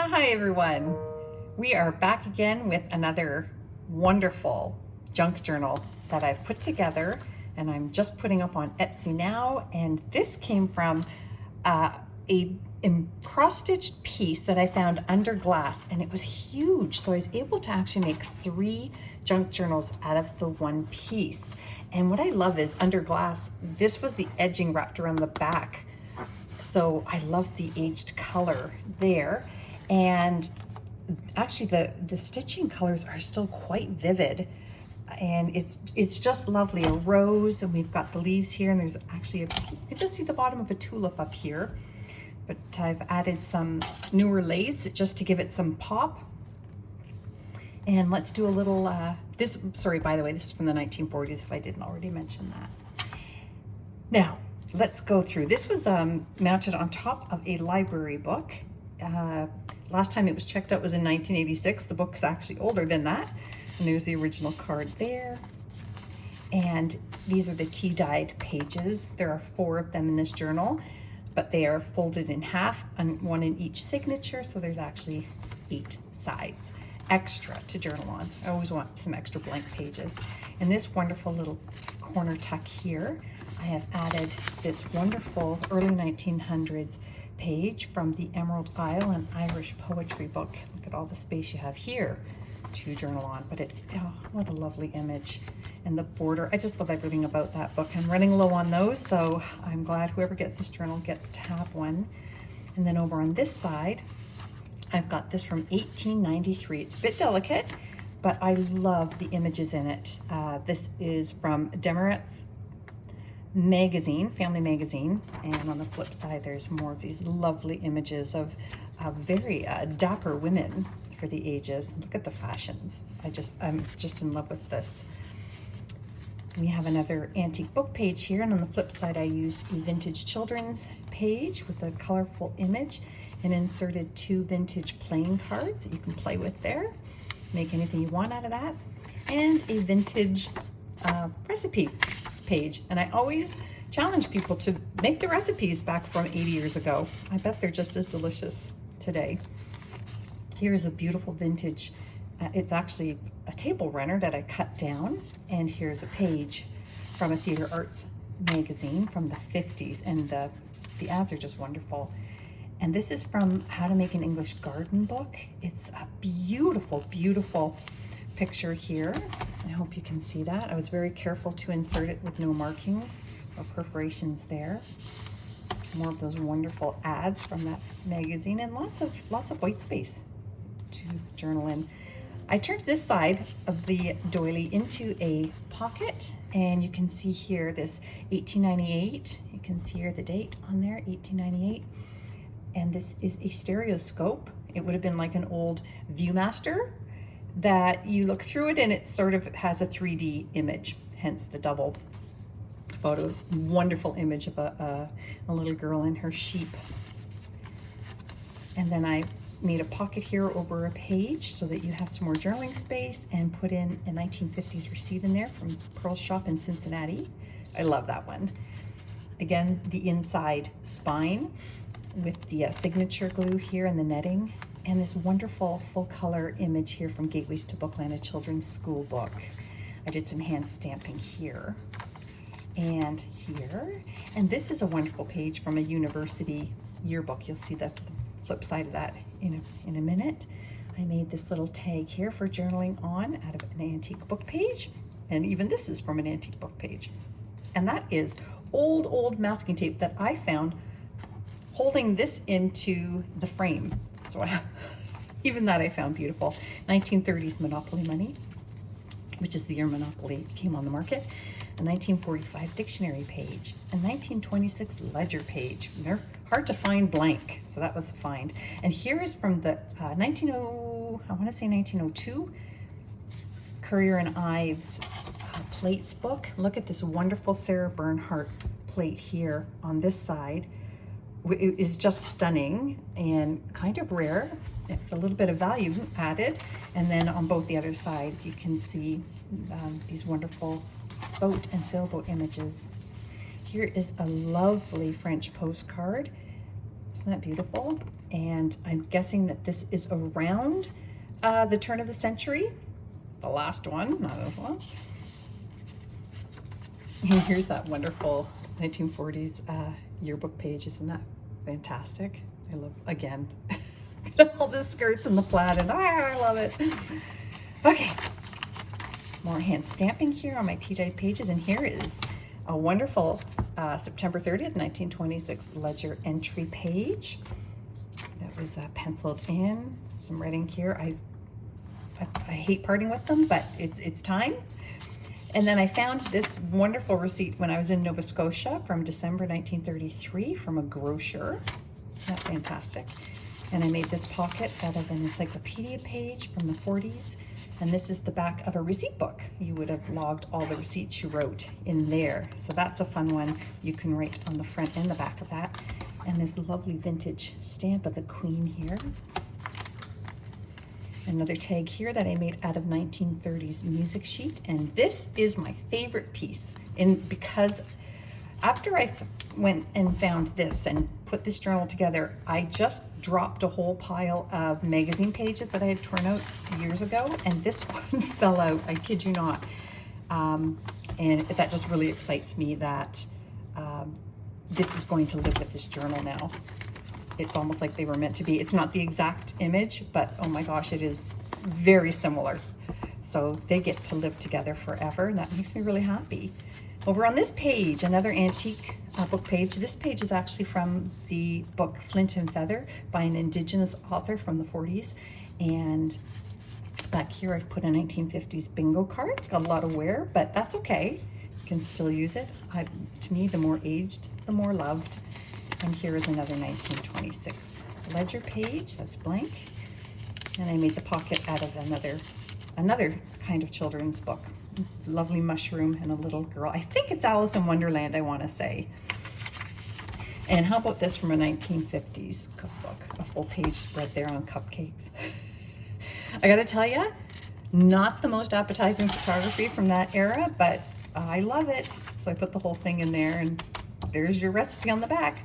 Hi everyone. We are back again with another wonderful junk journal that I've put together and I'm just putting up on Etsy now. And this came from a cross-stitched piece that I found under glass, and it was huge. So I was able to actually make 3 junk journals out of the one piece. And what I love is under glass, this was the edging wrapped around the back. So I love the aged color there. And actually the stitching colors are still quite vivid, and it's just lovely. A rose, and we've got the leaves here, and there's actually you can just see the bottom of a tulip up here, but I've added some newer lace just to give it some pop. And let's do a little sorry, by the way, this is from the 1940s if I didn't already mention that. Now let's go through. This was mounted on top of a library book. Last time it was checked out was in 1986. The book's actually older than that. And there's the original card there. And these are the tea-dyed pages. There are 4 of them in this journal, but they are folded in half, and 1 in each signature. So there's actually 8 sides extra to journal on. So I always want some extra blank pages. In this wonderful little corner tuck here, I have added this wonderful early 1900s page from the Emerald Isle, an Irish poetry book. Look at all the space you have here to journal on, but it's, oh, what a lovely image. And the border, I just love everything about that book. I'm running low on those, so I'm glad whoever gets this journal gets to have one. And then over on this side, I've got this from 1893. It's a bit delicate, but I love the images in it. This is from Demeret's magazine, family magazine, and on the flip side there's more of these lovely images of very dapper women for the ages. Look at the fashions. I'm just in love with this. We have another antique book page here, and on the flip side I used a vintage children's page with a colorful image and inserted 2 vintage playing cards that you can play with there. Make anything you want out of that. And a vintage recipe page, and I always challenge people to make the recipes back from 80 years ago. I bet they're just as delicious today. Here's a beautiful vintage, it's actually a table runner that I cut down, and here's a page from a theater arts magazine from the 50s, and the ads are just wonderful. And this is from How to Make an English Garden book. It's a beautiful, beautiful picture here. I hope you can see that. I was very careful to insert it with no markings or perforations there. More of those wonderful ads from that magazine, and lots of white space to journal in. I turned this side of the doily into a pocket, and you can see here this 1898. You can see here the date on there, 1898. And this is a stereoscope. It would have been like an old Viewmaster that you look through it and it sort of has a 3D image, hence the double photos. Wonderful image of a little girl and her sheep. And then I made a pocket here over a page so that you have some more journaling space, and put in a 1950s receipt in there from Pearl's shop in Cincinnati. I love that one. Again, the inside spine with the signature glue here and the netting. And this wonderful full color image here from Gateways to Bookland, a children's school book. I did some hand stamping here and here. And this is a wonderful page from a university yearbook. You'll see the flip side of that in a minute. I made this little tag here for journaling on out of an antique book page. And even this is from an antique book page. And that is old masking tape that I found holding this into the frame. So even that I found beautiful. 1930s Monopoly money, which is the year Monopoly came on the market. A 1945 dictionary page. A 1926 ledger page. They're hard to find blank, so that was a find. And here is from the 1902 Currier and Ives plates book. Look at this wonderful Sarah Bernhardt plate here on this side. It is just stunning and kind of rare. It's a little bit of value added. And then on both the other sides, you can see these wonderful boat and sailboat images. Here is a lovely French postcard Isn't that beautiful? And I'm guessing that this is around the turn of the century. The last one, not this one. And here's that wonderful 1940s yearbook page. Isn't that fantastic? I love, again, all the skirts and the plaid, and I love it. Okay, more hand stamping here on my tea-dyed pages, and here is a wonderful September 30th, 1926 ledger entry page that was penciled in. Some writing here. I hate parting with them, but it's time. And then I found this wonderful receipt when I was in Nova Scotia from December 1933 from a grocer. Isn't that fantastic? And I made this pocket out of an encyclopedia page from the 40s. And this is the back of a receipt book. You would have logged all the receipts you wrote in there. So that's a fun one. You can write on the front and the back of that. And this lovely vintage stamp of the Queen here. Another tag here that I made out of 1930s music sheet. And this is my favorite piece because after I went and found this and put this journal together, I just dropped a whole pile of magazine pages that I had torn out years ago, and this one fell out, I kid you not. And that just really excites me that this is going to live with this journal now. It's almost like they were meant to be. It's not the exact image, but oh my gosh, it is very similar. So they get to live together forever, and that makes me really happy. Over on this page, another antique book page. This page is actually from the book Flint and Feather by an Indigenous author from the 40s. And back here I've put a 1950s bingo card. It's got a lot of wear, but that's okay. You can still use it. To me, the more aged, the more loved. And here is another 1926 ledger page that's blank. And I made the pocket out of another kind of children's book. It's a lovely mushroom and a little girl. I think it's Alice in Wonderland, I want to say. And how about this from a 1950s cookbook? A full page spread there on cupcakes. I gotta tell you, not the most appetizing photography from that era, but I love it. So I put the whole thing in there, and there's your recipe on the back.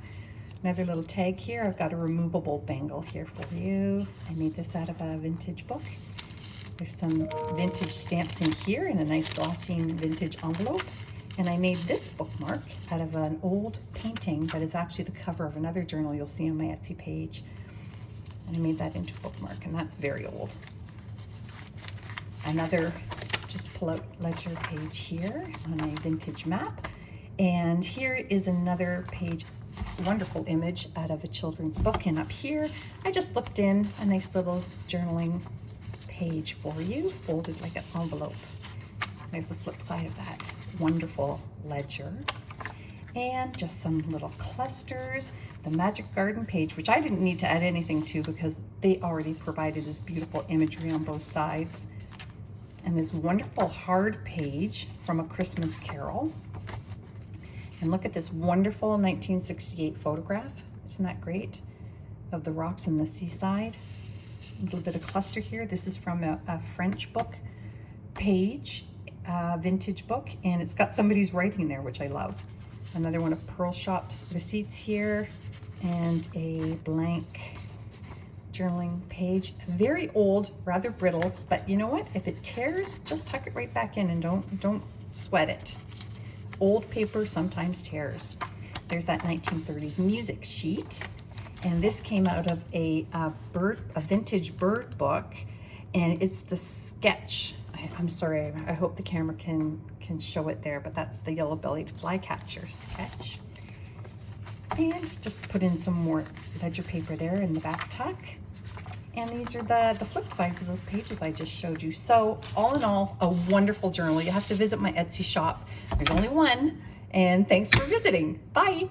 Another little tag here. I've got a removable bangle here for you. I made this out of a vintage book. There's some vintage stamps in here in a nice glossy vintage envelope. And I made this bookmark out of an old painting that is actually the cover of another journal you'll see on my Etsy page. And I made that into a bookmark, and that's very old. Another just pull out ledger page here on a vintage map. And here is another page, wonderful image out of a children's book. And up here, I just slipped in a nice little journaling page for you, folded like an envelope. There's the flip side of that wonderful ledger. And just some little clusters. The Magic Garden page, which I didn't need to add anything to because they already provided this beautiful imagery on both sides. And this wonderful hard page from A Christmas Carol. And look at this wonderful 1968 photograph. Isn't that great? Of the rocks and the seaside. A little bit of cluster here. This is from a French book page, vintage book, and it's got somebody's writing there, which I love. Another one of Pearl Shop's receipts here, and a blank journaling page. Very old, rather brittle, but you know what? If it tears, just tuck it right back in and don't sweat it. Old paper sometimes tears. There's that 1930s music sheet. And this came out of a vintage bird book, and it's the sketch. I'm sorry, I hope the camera can show it there, but that's the yellow-bellied flycatcher sketch. And just put in some more ledger paper there in the back tuck. And these are the flip sides of those pages I just showed you. So all in all, a wonderful journal. You have to visit my Etsy shop. There's only one, and thanks for visiting. Bye.